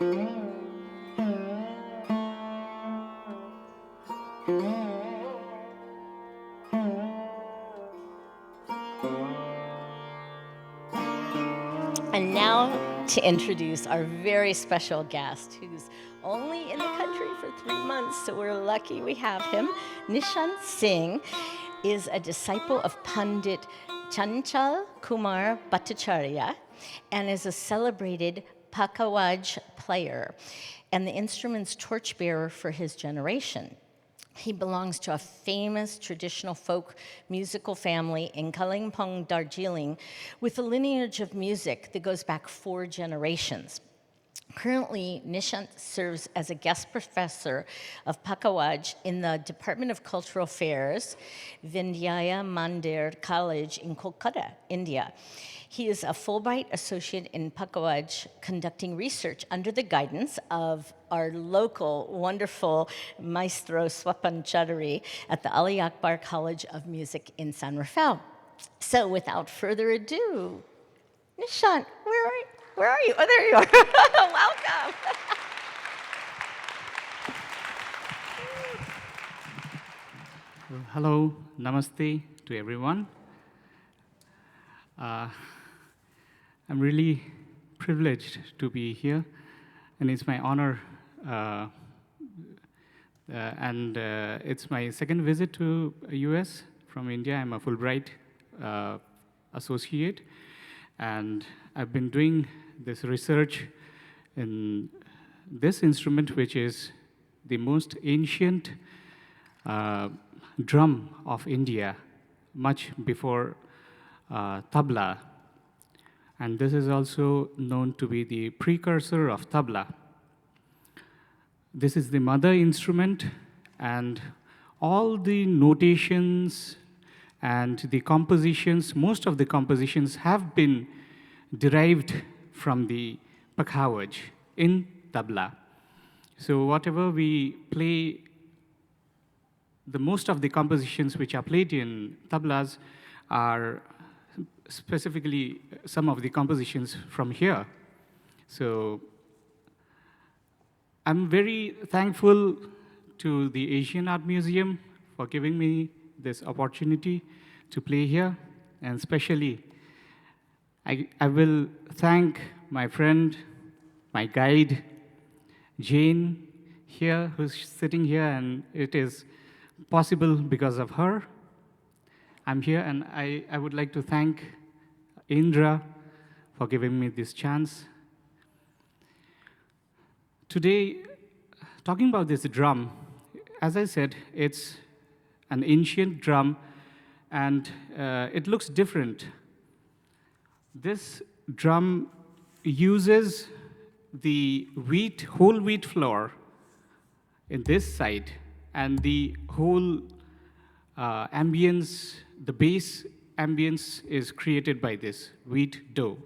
And now to introduce our very special guest, who's only in the country for 3 months, so we're lucky we have him. Nishaant Singh is a disciple of Pandit Chanchal Kumar Bhattacharya and is a celebrated Pakhawaj player and the instrument's torchbearer for his generation. He belongs to a famous traditional folk musical family in Kalimpong, Darjeeling, with a lineage of music that goes back 4 generations. Currently, Nishant serves as a guest professor of Pakhawaj in the Department of Cultural Affairs, Vindhyaya Mandir College in Kolkata, India. He is a Fulbright Associate in Pakhawaj, conducting research under the guidance of our local wonderful maestro Swapan Chaudhary at the Ali Akbar College of Music in San Rafael. So without further ado, Nishant, where are you? Oh, there you are. Welcome. Hello, namaste to everyone. I'm really privileged to be here, and it's my honor. It's my second visit to US from India. I'm a Fulbright associate, and I've been doing this research in this instrument, which is the most ancient drum of India, much before tabla. And this is also known to be the precursor of tabla. This is the mother instrument, and all the notations and the compositions, most of the compositions have been derived from the Pakhawaj in tabla. So whatever we play, the most of the compositions which are played in tablas are specifically some of the compositions from here. So I'm very thankful to the Asian Art Museum for giving me this opportunity to play here, and especially I will thank my friend, my guide, Jane, here, who's sitting here, and it is possible because of her. I'm here, and I would like to thank Indra for giving me this chance. Today, talking about this drum, as I said, it's an ancient drum, and it looks different. This drum uses the whole wheat flour in this side, and the whole ambience, the bass ambience is created by this wheat dough.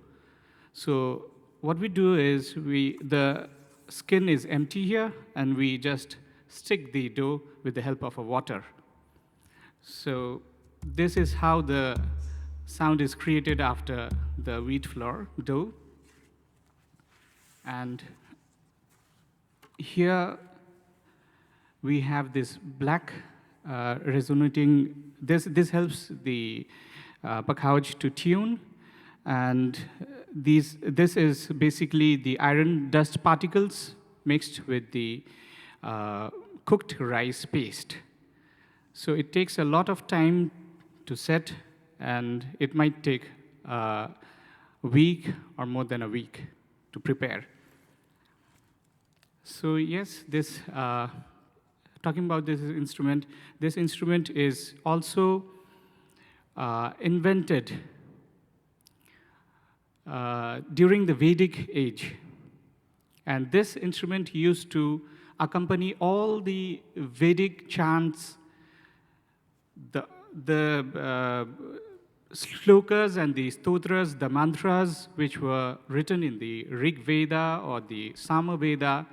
So what we do is the skin is empty here, and we just stick the dough with the help of a water. So this is how the sound is created after the wheat flour dough. And here we have this black resonating. This helps the Pakhawaj to tune, and this is basically the iron dust particles mixed with the cooked rice paste. So it takes a lot of time to set, and it might take a week or more than a week to prepare. So yes, talking about this instrument is also invented during the Vedic age. And this instrument used to accompany all the Vedic chants, the slokas and the stotras, the mantras, which were written in the Rig Veda or the Sama Veda,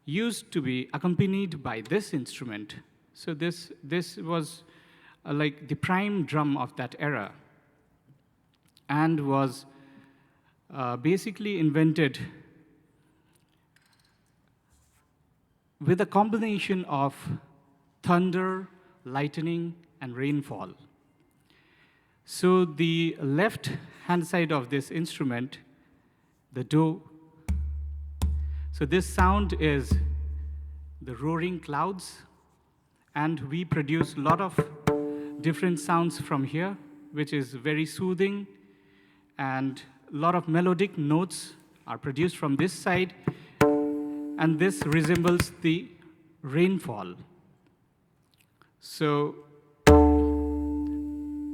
used to be accompanied by this instrument. So this was like the prime drum of that era, and was basically invented with a combination of thunder, lightning, and rainfall. So the left hand side of this instrument, the do, so this sound is the roaring clouds, and we produce a lot of different sounds from here, which is very soothing, and a lot of melodic notes are produced from this side, and this resembles the rainfall. So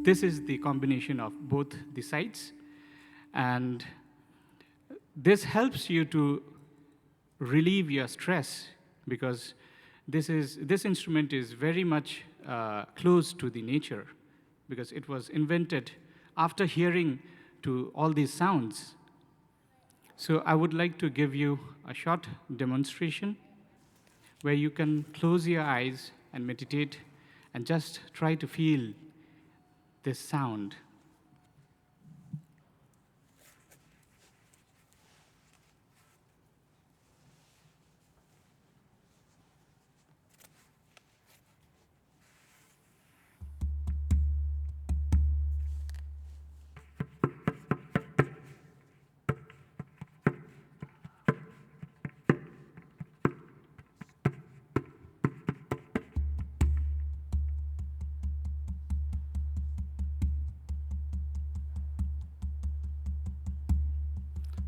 this is the combination of both the sides, and this helps you to relieve your stress, because this instrument is very much close to the nature, because it was invented after hearing to all these sounds. So I would like to give you a short demonstration where you can close your eyes and meditate and just try to feel this sound.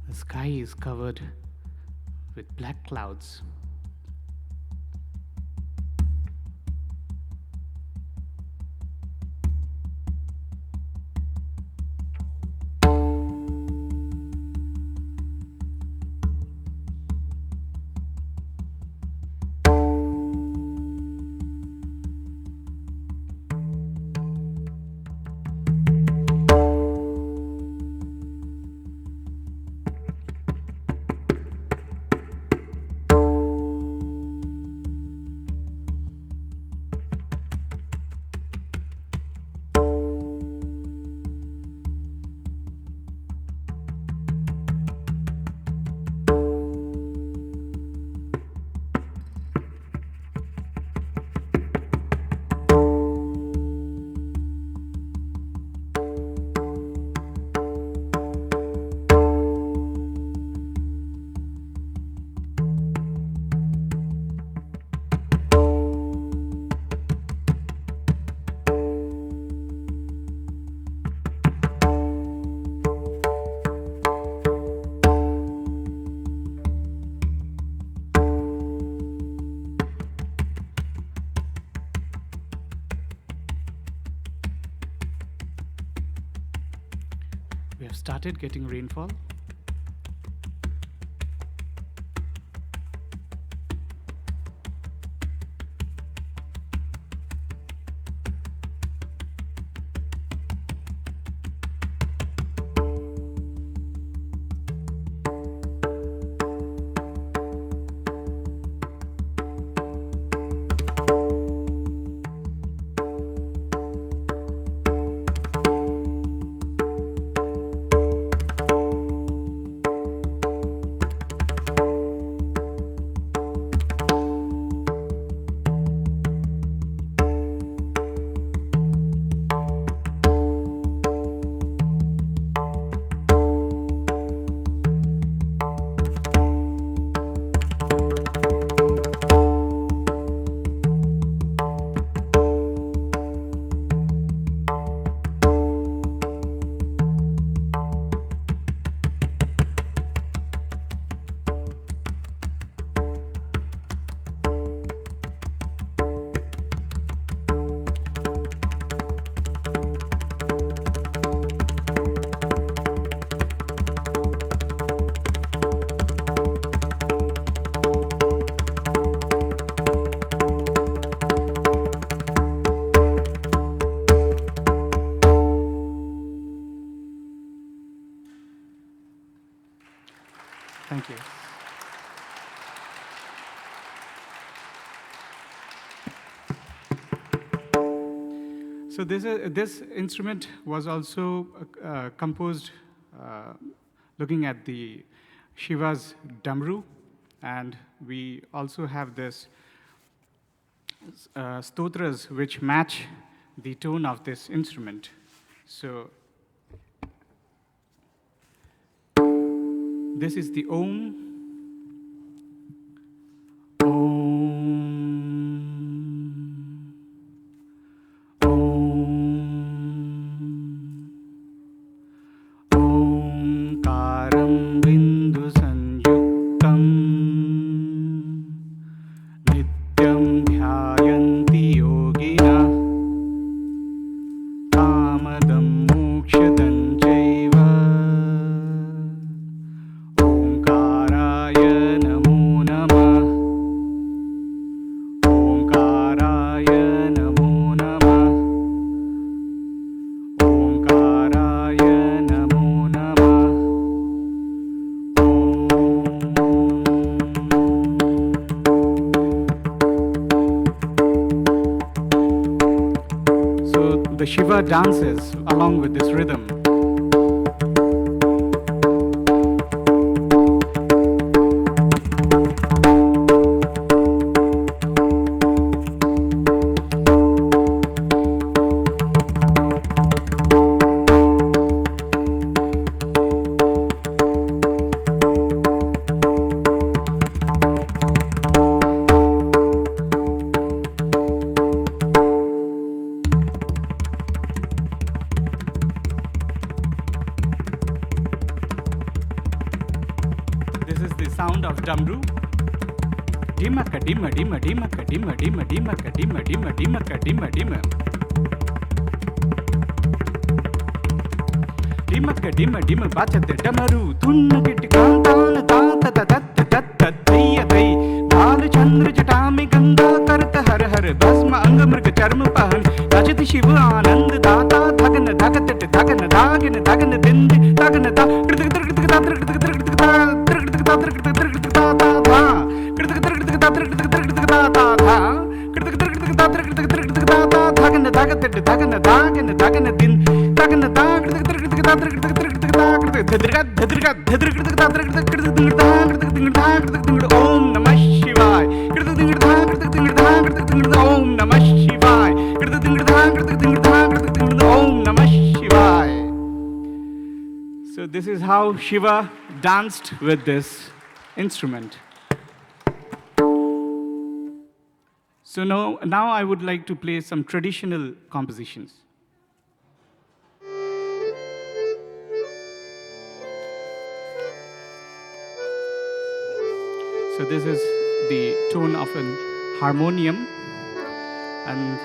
The sky is covered with black clouds. We have started getting rainfall. Thank you. So this instrument was also composed looking at the Shiva's damru, And we also have this stotras which match the tone of this instrument. So this is the Om. The Shiva dances along with this rhythm. This is the sound of Damru. Dimaka dimma dimma dimaka dimma dimma dimaka dimma dimma dimaka dimma dimma. Dimaka dimma dimma bachate damaru tunna gitti kantana tata tatta tatta thayya thay bal chandra jatami ganga karta har har bhasma anga mrga charma pahan rajati shiv anand data dhagana dhagatat dhagana dhagana dhagana dindi dhagana da Om Namah Shivaya. Om Namah Shivaya. Om Namah Shivaya. So this is how Shiva danced with this instrument. So now I would like to play some traditional compositions. So this is the tone of an harmonium, and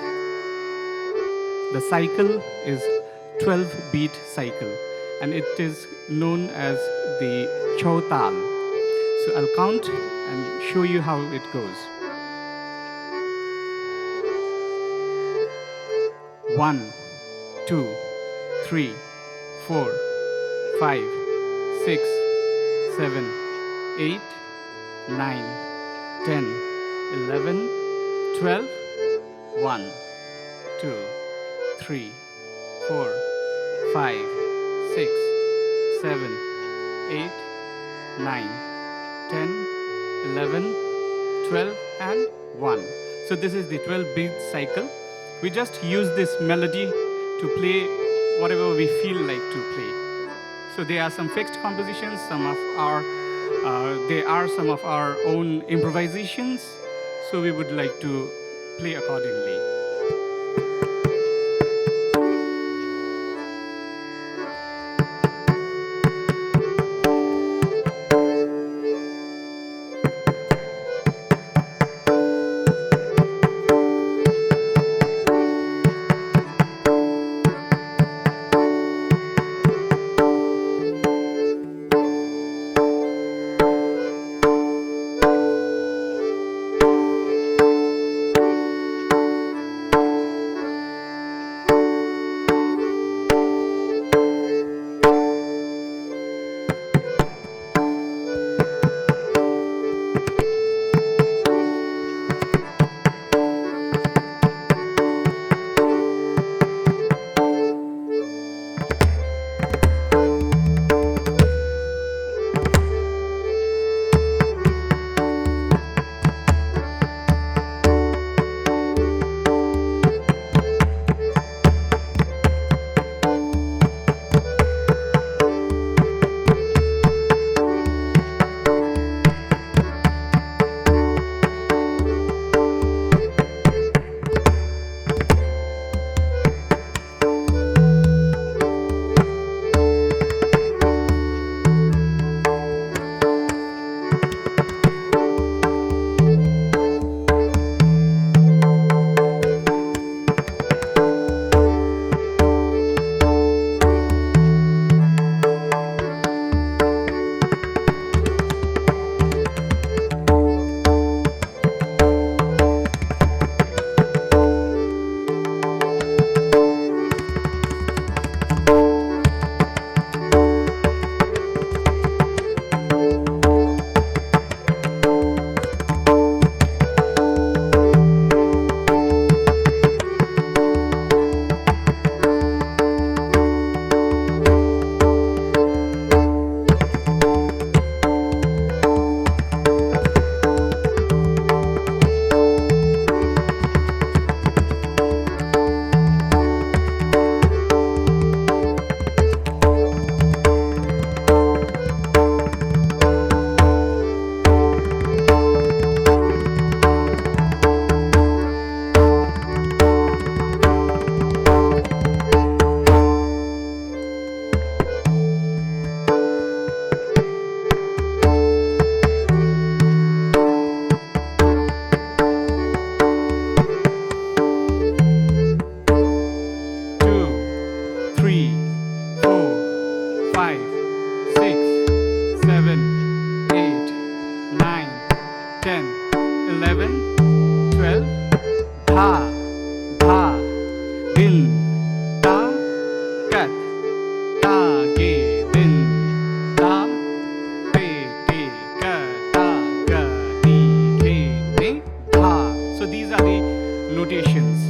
the cycle is 12-beat cycle, and it is known as the chautal. So I'll count and show you how it goes. 1, 2, 3, 4, 5, 6, 7, 8, 9, 10, 11, 12, 1, 2, 3, 4, 5, 6, 7, 8, 9, 10, 11, 12, and 1. So this is the 12-beat cycle. We just use this melody to play whatever we feel like to play. So there are some fixed compositions, there are some of our own improvisations, so we would like to play accordingly. 10, 11, 12. Dha, dha, din, ta, kat, ta, ge, din, ta, te, te, ka, ta, ga, di, the, ne, dha. So these are the notations.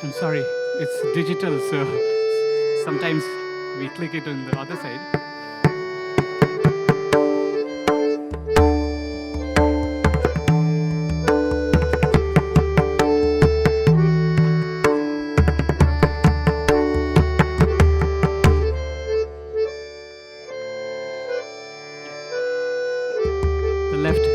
I'm sorry, it's digital, so sometimes we click it on the other side. The left.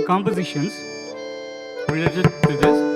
some compositions related to this.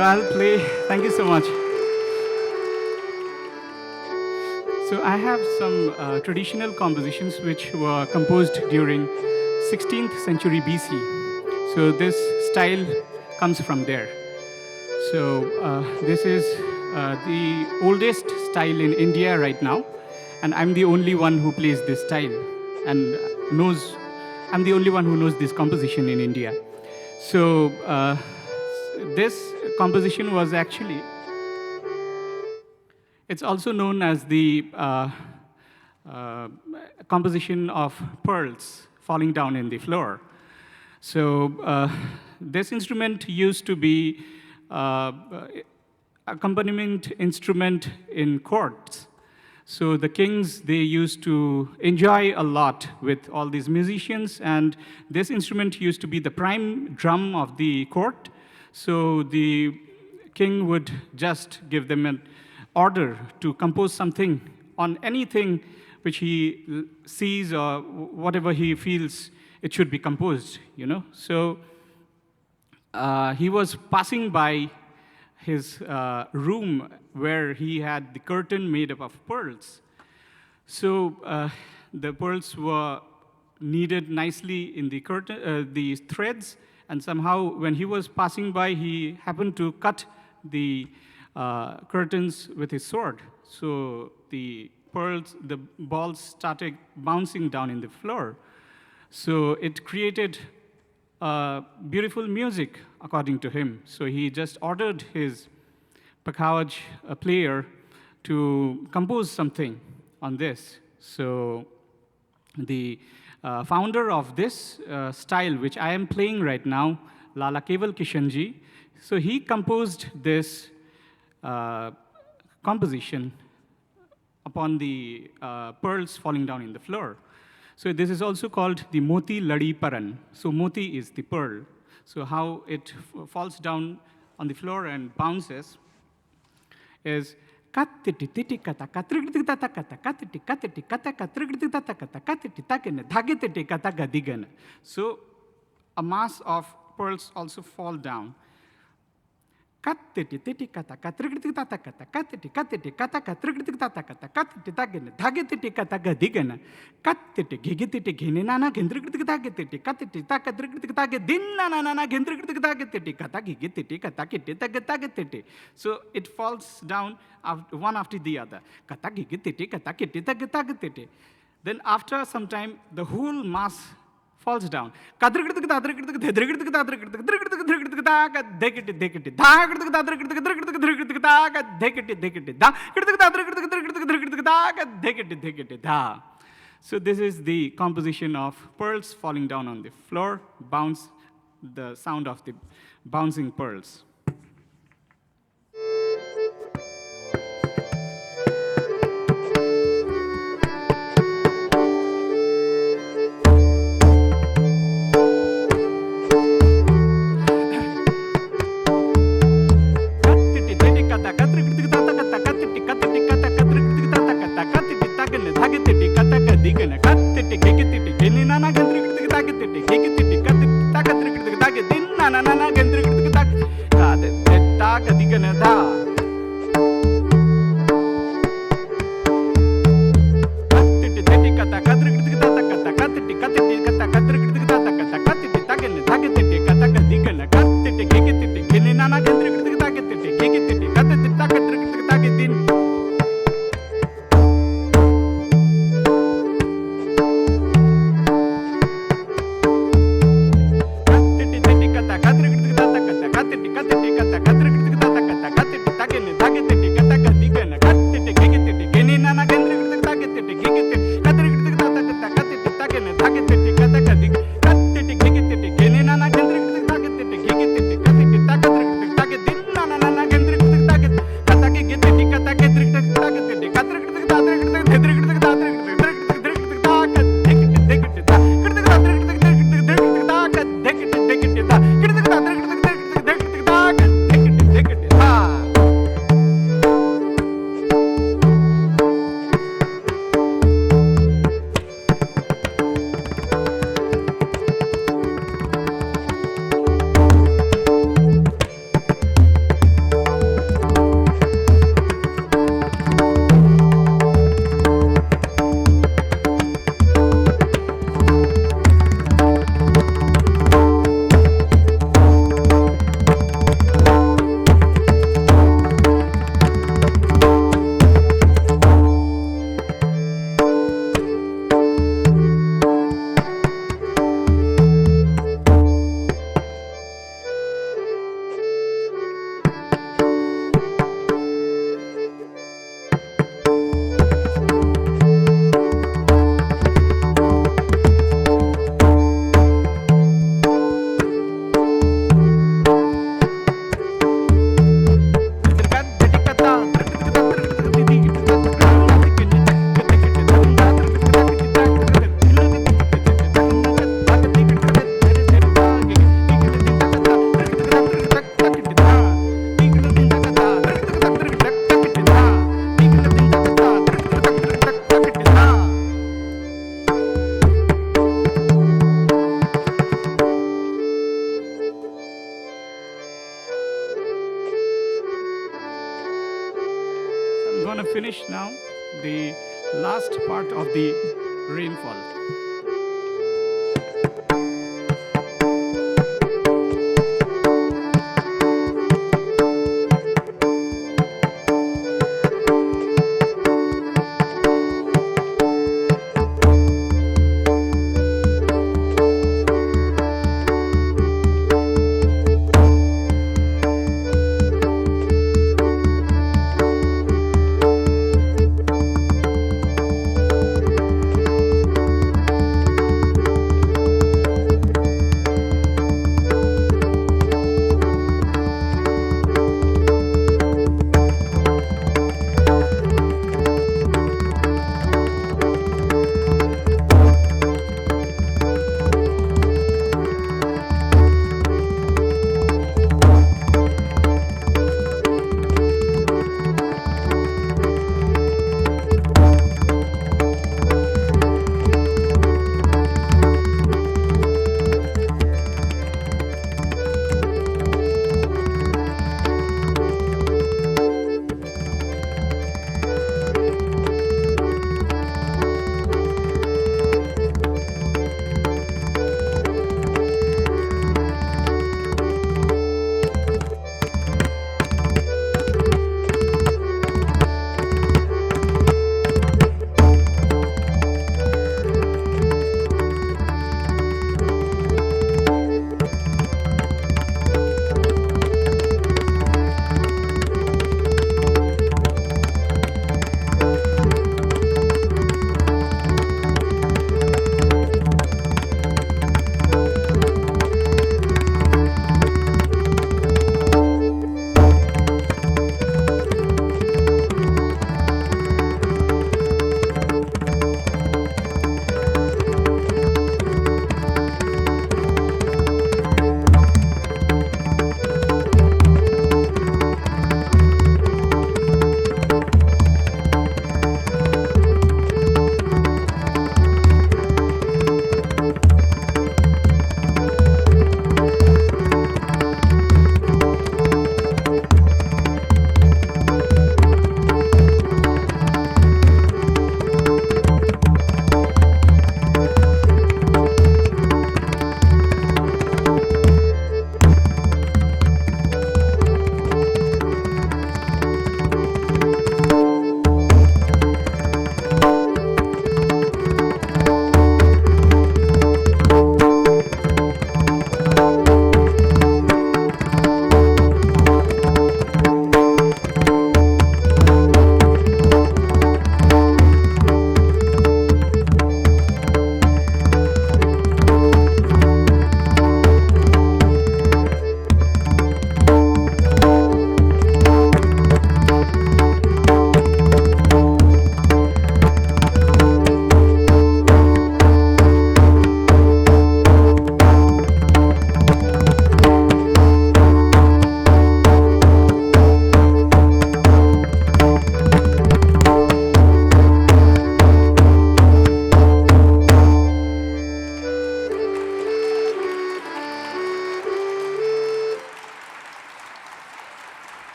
So I'll play. Thank you so much. So I have some traditional compositions which were composed during 16th century BC. So this style comes from there. So this is the oldest style in India right now, and I'm the only one who plays this style and knows. I'm the only one who knows this composition in India. So this composition was actually. It's also known as the composition of pearls falling down in the floor. So this instrument used to be accompaniment instrument in courts. So the kings, they used to enjoy a lot with all these musicians, and this instrument used to be the prime drum of the court. So the king would just give them an order to compose something on anything which he sees or whatever he feels it should be composed, you know. So he was passing by his room where he had the curtain made up of pearls. So the pearls were kneaded nicely in the curtain, the threads, and somehow when he was passing by, he happened to cut the curtains with his sword. So the pearls, the balls started bouncing down in the floor. So it created beautiful music, according to him. So he just ordered his Pakhawaj player to compose something on this. So the founder of this style, which I am playing right now, Lala Keval Kishanji, so he composed this composition upon the pearls falling down in the floor. So this is also called the Moti Ladi Paran. So moti is the pearl. So how it falls down on the floor and bounces is so a mass of pearls also fall down. So it falls down one after the other. Then after some time, the whole mass falls down. So this is the composition of pearls falling down on the floor, bounce, the sound of the bouncing pearls. going to finish now the last part of the rainfall.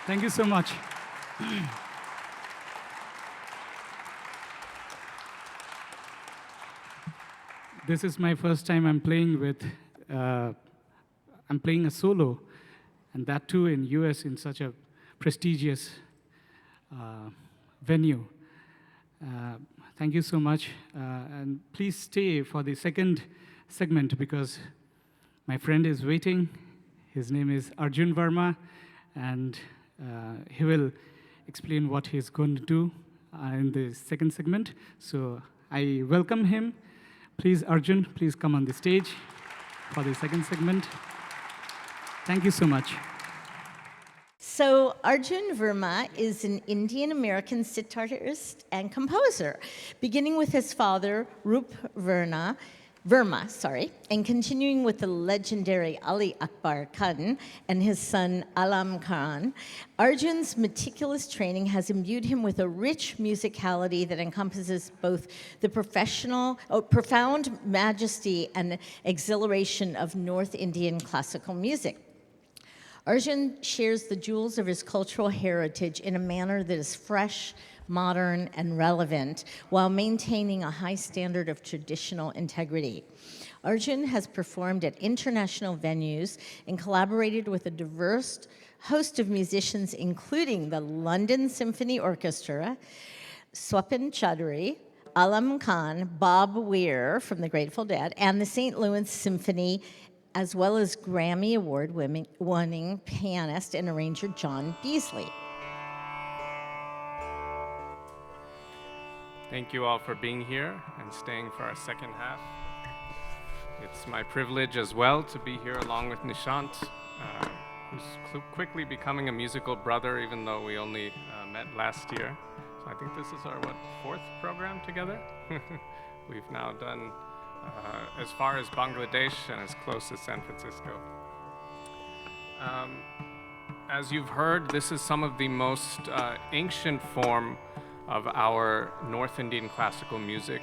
Thank you so much. This is my first time I'm playing I'm playing a solo, and that too in US in such a prestigious venue. Thank you so much, and please stay for the second segment because my friend is waiting. His name is Arjun Verma, and he will explain what he's going to do in the second segment. So I welcome him. Please, Arjun, please come on the stage for the second segment. Thank you so much. So Arjun Verma is an Indian-American sitarist and composer, beginning with his father, Verma, and continuing with the legendary Ali Akbar Khan and his son Alam Khan. Arjun's meticulous training has imbued him with a rich musicality that encompasses both the profound majesty and exhilaration of North Indian classical music. Arjun shares the jewels of his cultural heritage in a manner that is fresh, modern, and relevant, while maintaining a high standard of traditional integrity. Arjun has performed at international venues and collaborated with a diverse host of musicians, including the London Symphony Orchestra, Swapin Chaudhary, Alam Khan, Bob Weir from the Grateful Dead, and the St. Louis Symphony, as well as Grammy Award-winning pianist and arranger John Beasley. Thank you all for being here and staying for our second half. It's my privilege as well to be here along with Nishant, who's quickly becoming a musical brother, even though we only met last year. So I think this is our, fourth program together? We've now done as far as Bangladesh and as close as San Francisco. As you've heard, this is some of the most ancient form of our North Indian classical music,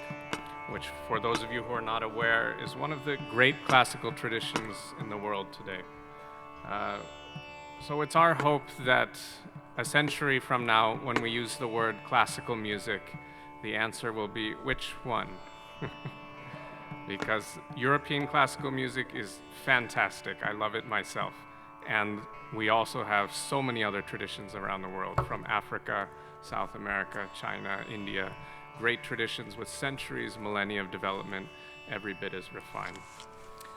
which, for those of you who are not aware, is one of the great classical traditions in the world today. So it's our hope that a century from now, when we use the word classical music, the answer will be, which one? Because European classical music is fantastic. I love it myself. And we also have so many other traditions around the world, from Africa, South America, China, India, great traditions with centuries, millennia of development, every bit as refined.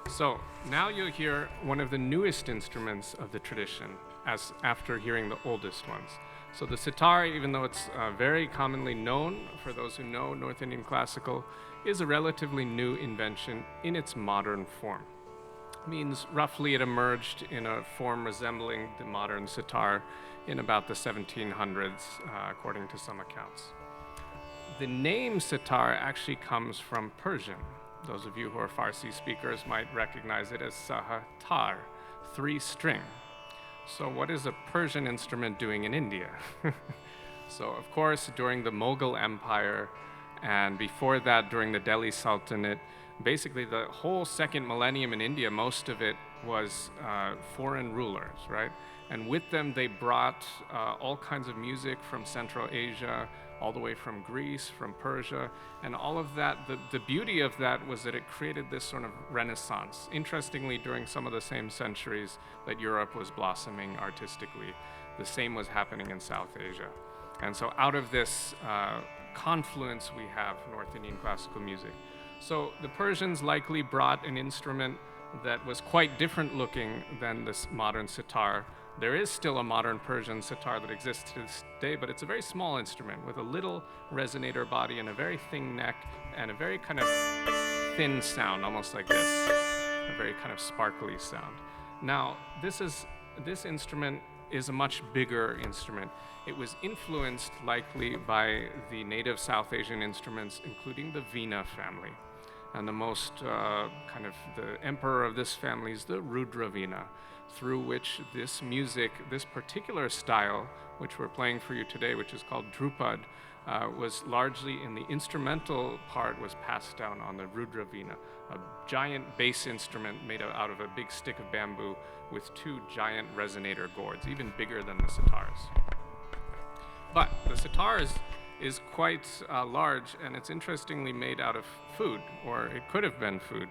So now you'll hear one of the newest instruments of the tradition, as after hearing the oldest ones. So the sitar, even though it's very commonly known for those who know North Indian classical, is a relatively new invention in its modern form. Means roughly it emerged in a form resembling the modern sitar in about the 1700s, according to some accounts. The name sitar actually comes from Persian. Those of you who are Farsi speakers might recognize it as sahatar, 3-string. So what is a Persian instrument doing in India? So of course, during the Mughal Empire, and before that, during the Delhi Sultanate, basically the whole second millennium in India, most of it was foreign rulers, right? And with them, they brought all kinds of music from Central Asia, all the way from Greece, from Persia, and all of that. The beauty of that was that it created this sort of renaissance. Interestingly, during some of the same centuries that Europe was blossoming artistically, the same was happening in South Asia. And so out of this confluence, we have North Indian classical music. So the Persians likely brought an instrument that was quite different looking than this modern sitar. There is still a modern Persian sitar that exists to this day, but it's a very small instrument with a little resonator body and a very thin neck and a very kind of thin sound, almost like this, a very kind of sparkly sound. Now, this instrument is a much bigger instrument. It was influenced likely by the native South Asian instruments, including the Veena family. And the most the emperor of this family is the Rudra Veena, through which this music, this particular style, which we're playing for you today, which is called Dhrupad, was largely in the instrumental part was passed down on the Rudra Veena, a giant bass instrument made out of a big stick of bamboo with 2 giant resonator gourds, even bigger than the sitars. But the sitar is quite large, and it's interestingly made out of food, or it could have been food.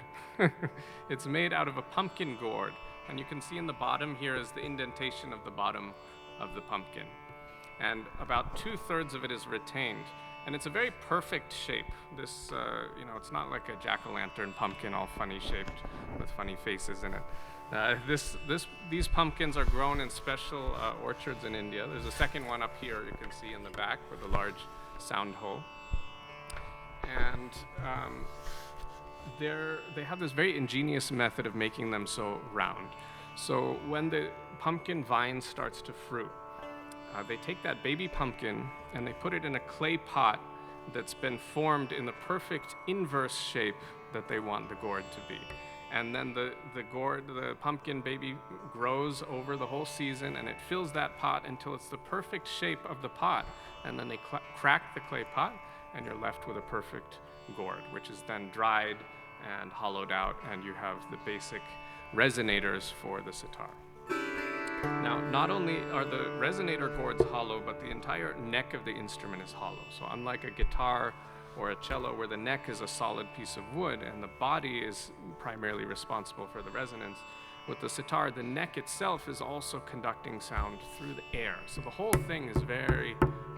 It's made out of a pumpkin gourd, and you can see in the bottom here is the indentation of the bottom of the pumpkin. And about 2/3 of it is retained, and it's a very perfect shape. This, it's not like a jack-o'-lantern pumpkin all funny shaped with funny faces in it. These pumpkins are grown in special orchards in India. There's a second one up here you can see in the back with a large sound hole. And they have this very ingenious method of making them so round. So when the pumpkin vine starts to fruit, they take that baby pumpkin and they put it in a clay pot that's been formed in the perfect inverse shape that they want the gourd to be. And then the pumpkin baby grows over the whole season, and it fills that pot until it's the perfect shape of the pot. And then they crack the clay pot, and you're left with a perfect gourd, which is then dried and hollowed out, and you have the basic resonators for the sitar. Now, not only are the resonator cords hollow, but the entire neck of the instrument is hollow. So unlike a guitar or a cello where the neck is a solid piece of wood and the body is primarily responsible for the resonance, with the sitar, the neck itself is also conducting sound through the air. So the whole thing is very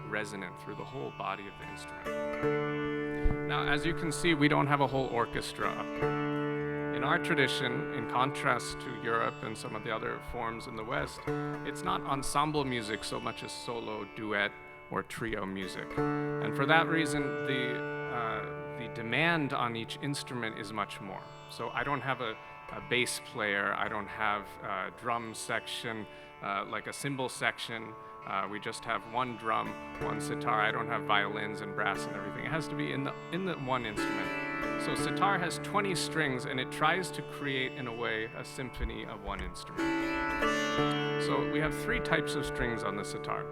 resonant through the whole body of the instrument. Now, as you can see, we don't have a whole orchestra up here. In our tradition, in contrast to Europe and some of the other forms in the West, it's not ensemble music so much as solo, duet, or trio music. And for that reason, the demand on each instrument is much more. So I don't have a bass player, I don't have a drum section, like a cymbal section. We just have one drum, one sitar. I don't have violins and brass and everything. It has to be in the one instrument. So sitar has 20 strings, and it tries to create, in a way, a symphony of one instrument. So we have 3 types of strings on the sitar.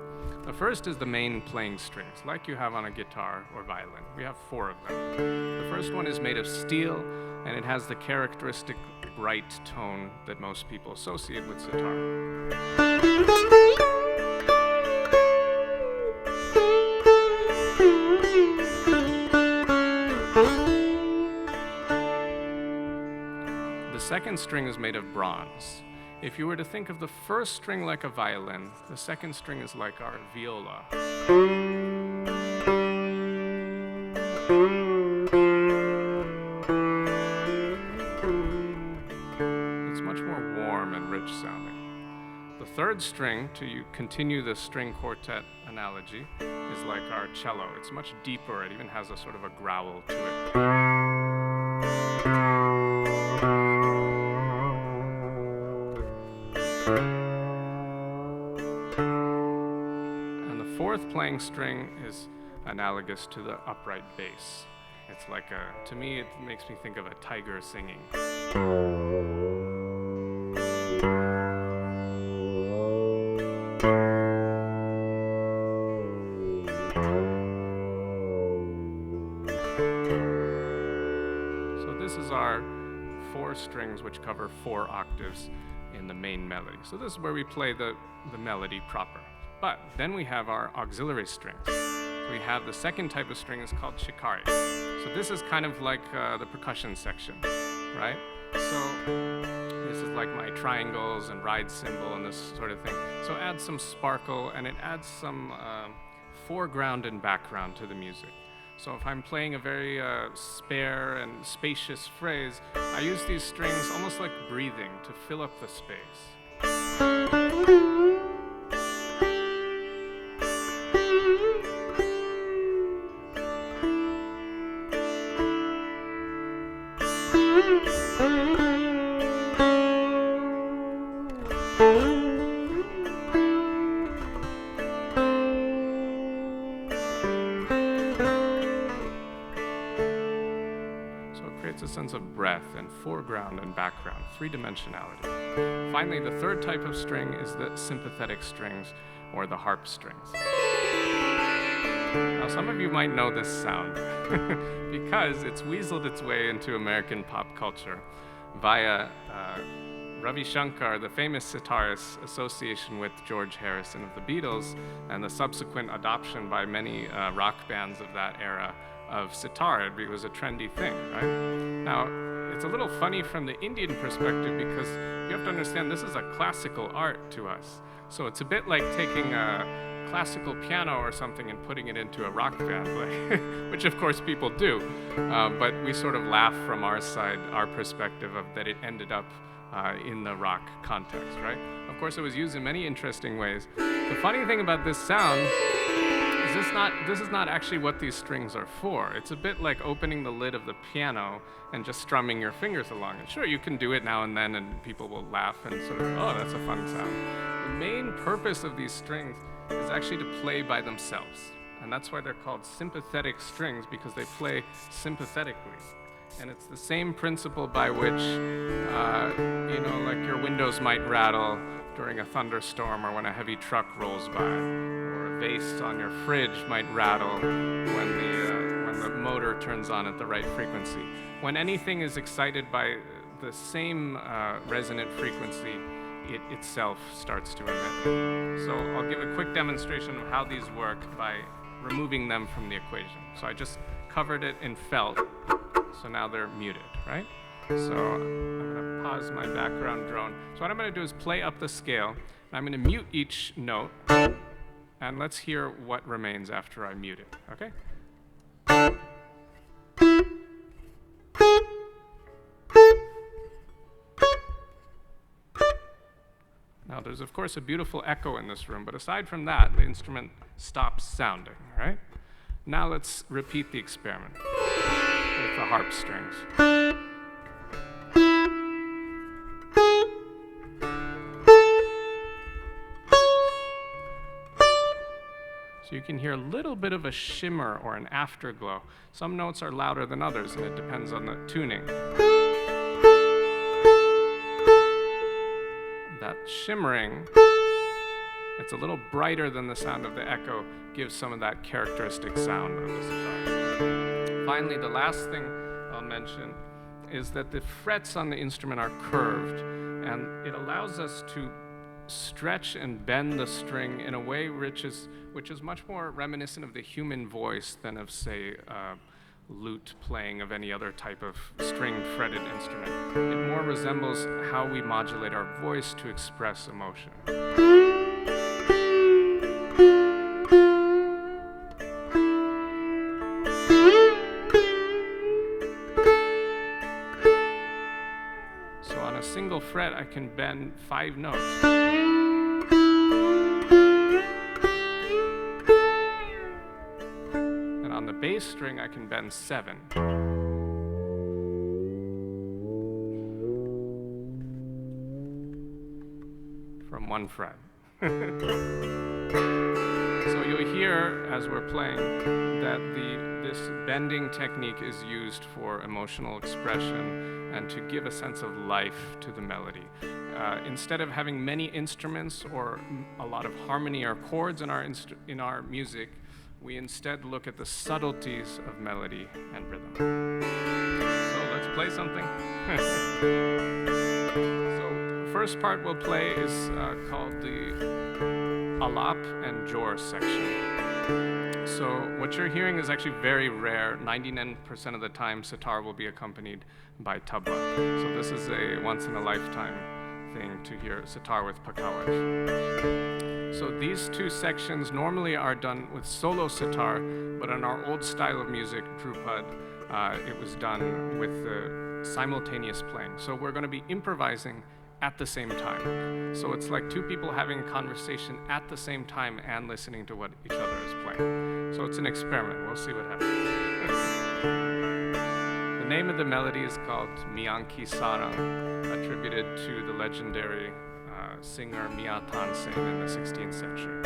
The first is the main playing strings, like you have on a guitar or violin. We have 4 of them. The first one is made of steel, and it has the characteristic bright tone that most people associate with sitar. The second string is made of bronze. If you were to think of the first string like a violin, the second string is like our viola. It's much more warm and rich sounding. The third string, to continue the string quartet analogy, is like our cello. It's much deeper. It even has a sort of a growl to it. And the fourth playing string is analogous to the upright bass. It's like to me, it makes me think of a tiger singing. So this is our 4 strings which cover 4 octaves in the main melody. So this is where we play the melody proper. But then we have our auxiliary strings. So we have the second type of string is called shikari. So this is kind of like the percussion section, right? So this is like my triangles and ride cymbal and this sort of thing. So it adds some sparkle and it adds some foreground and background to the music. So if I'm playing a very spare and spacious phrase, I use these strings almost like breathing to fill up the space. A sense of breath and foreground and background, 3-dimensionality. Finally, the third type of string is the sympathetic strings or the harp strings. Now, some of you might know this sound because it's weaseled its way into American pop culture via Ravi Shankar, the famous sitarist's association with George Harrison of the Beatles, and the subsequent adoption by many rock bands of that era of sitar. It was a trendy thing, right? Now, it's a little funny from the Indian perspective because you have to understand this is a classical art to us. So it's a bit like taking a classical piano or something and putting it into a rock band, which of course people do. But we sort of laugh from our side, our perspective of that it ended up in the rock context, right? Of course, it was used in many interesting ways. The funny thing about this sound is this is not actually what these strings are for. It's a bit like opening the lid of the piano and just strumming your fingers along. And sure, you can do it now and then and people will laugh and sort of, oh, that's a fun sound. The main purpose of these strings is actually to play by themselves. And that's why they're called sympathetic strings, because they play sympathetically. And it's the same principle by which, like your windows might rattle during a thunderstorm or when a heavy truck rolls by, or a vase on your fridge might rattle when the motor turns on at the right frequency. When anything is excited by the same resonant frequency, it itself starts to emit. So I'll give a quick demonstration of how these work by removing them from the equation. So I just covered it in felt, so now they're muted, right? So I'm going to pause my background drone. So what I'm going to do is play up the scale, and I'm going to mute each note, and let's hear what remains after I mute it, okay? Now, there's of course a beautiful echo in this room, but aside from that, the instrument stops sounding, right? Now let's repeat the experiment with the harp strings. So you can hear a little bit of a shimmer or an afterglow. Some notes are louder than others, and it depends on the tuning. That shimmering, it's a little brighter than the sound of the echo, gives some of that characteristic sound of the sitar. Finally, the last thing I'll mention is that the frets on the instrument are curved, and it allows us to stretch and bend the string in a way which is much more reminiscent of the human voice than of, say, lute playing of any other type of string fretted instrument. It more resembles how we modulate our voice to express emotion. So on a single fret, I can bend 5 notes. And on the bass string, I can bend 7. From 1 fret. So you'll hear, as we're playing, that this bending technique is used for emotional expression and to give a sense of life to the melody. Instead of having many instruments or a lot of harmony or chords in our music, we instead look at the subtleties of melody and rhythm. So let's play something. So the first part we'll play is called the Alap and Jor section. So what you're hearing is actually very rare. 99% of the time, sitar will be accompanied by tabla. So this is a once-in-a-lifetime thing to hear sitar with Pakhawaj. So these 2 sections normally are done with solo sitar, but in our old style of music, Dhrupad, it was done with the simultaneous playing. So we're going to be improvising at the same time. So it's like 2 people having a conversation at the same time and listening to what each other is playing. So it's an experiment. We'll see what happens. The name of the melody is called Miyanki Sarang, attributed to the legendary singer Nishaant Singh in the 16th century.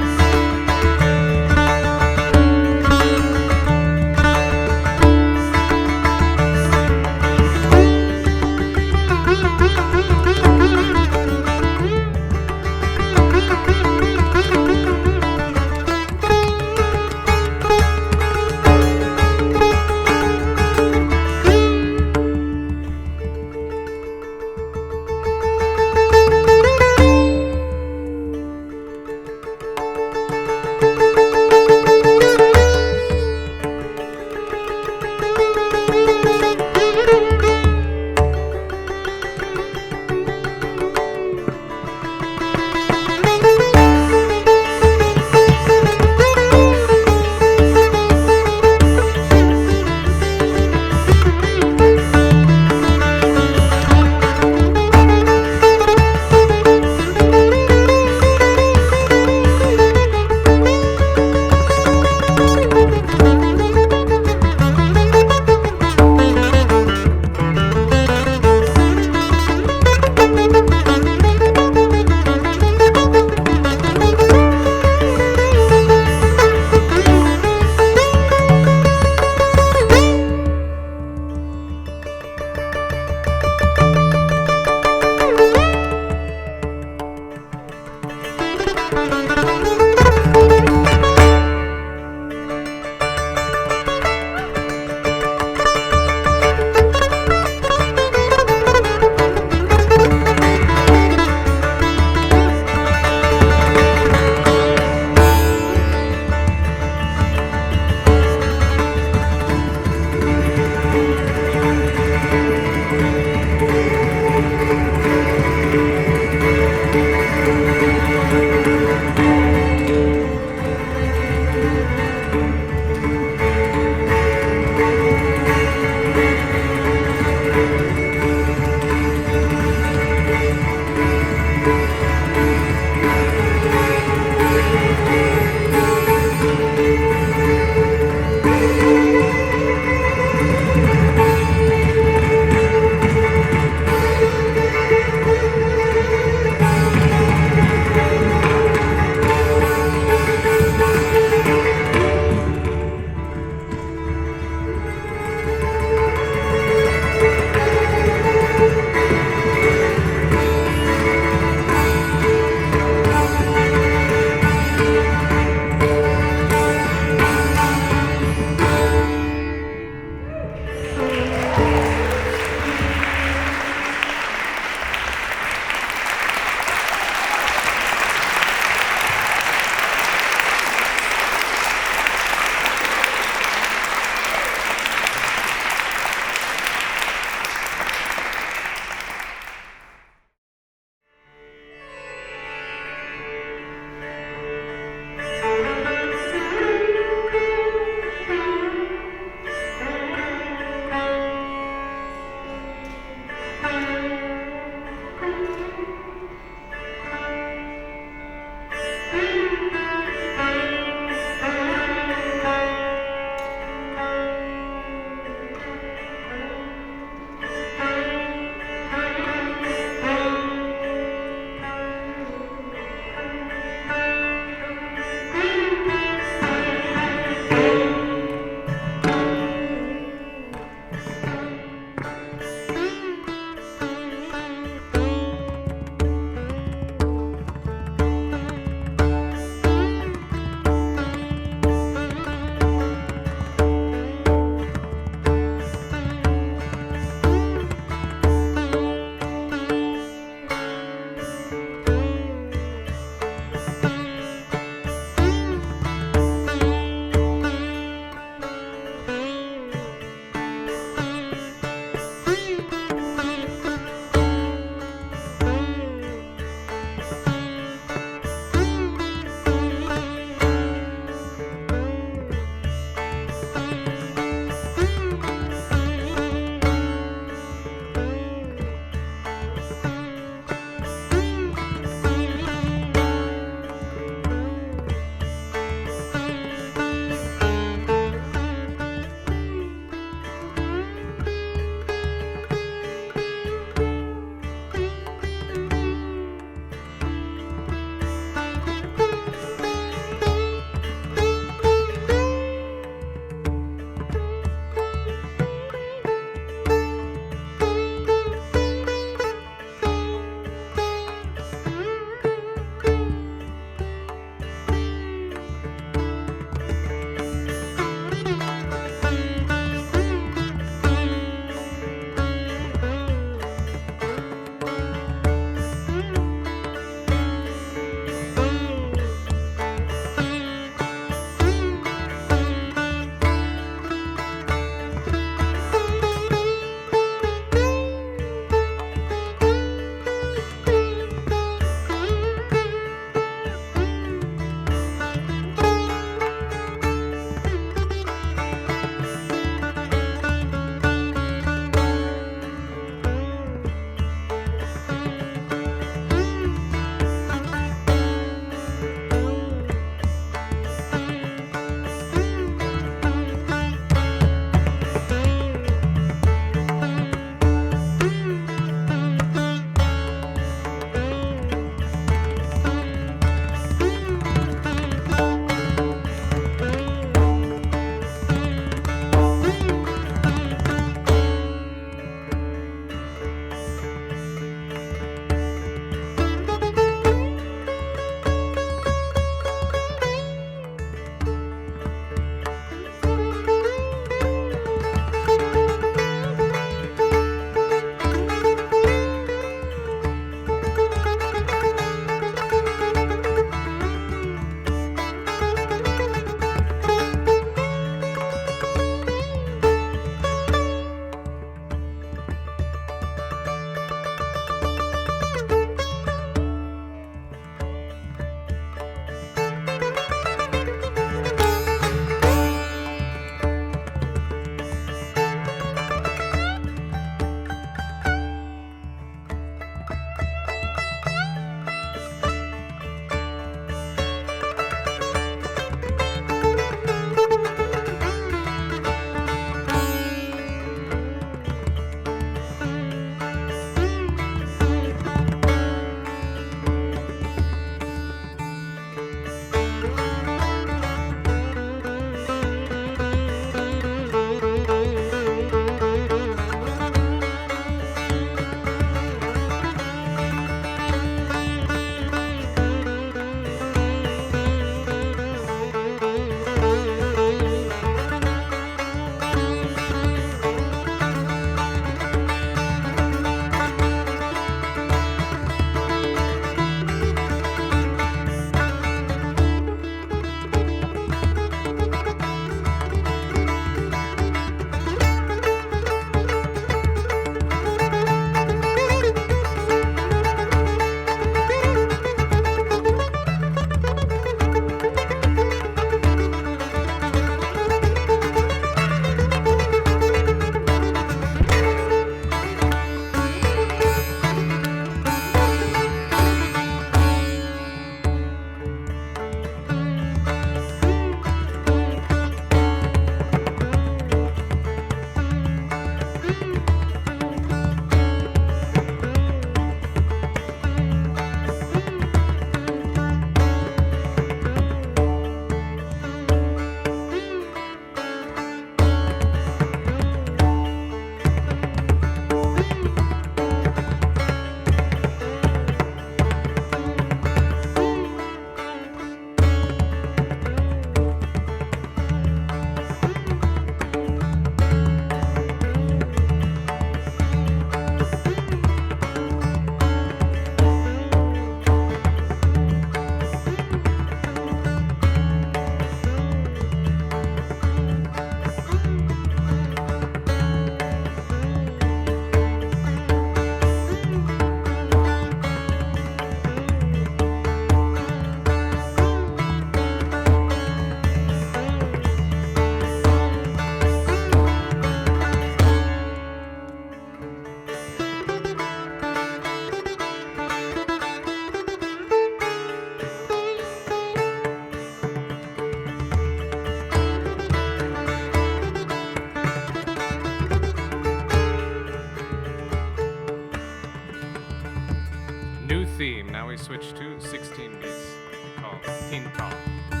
theme. Now we switch to 16 beats. We call tin tao.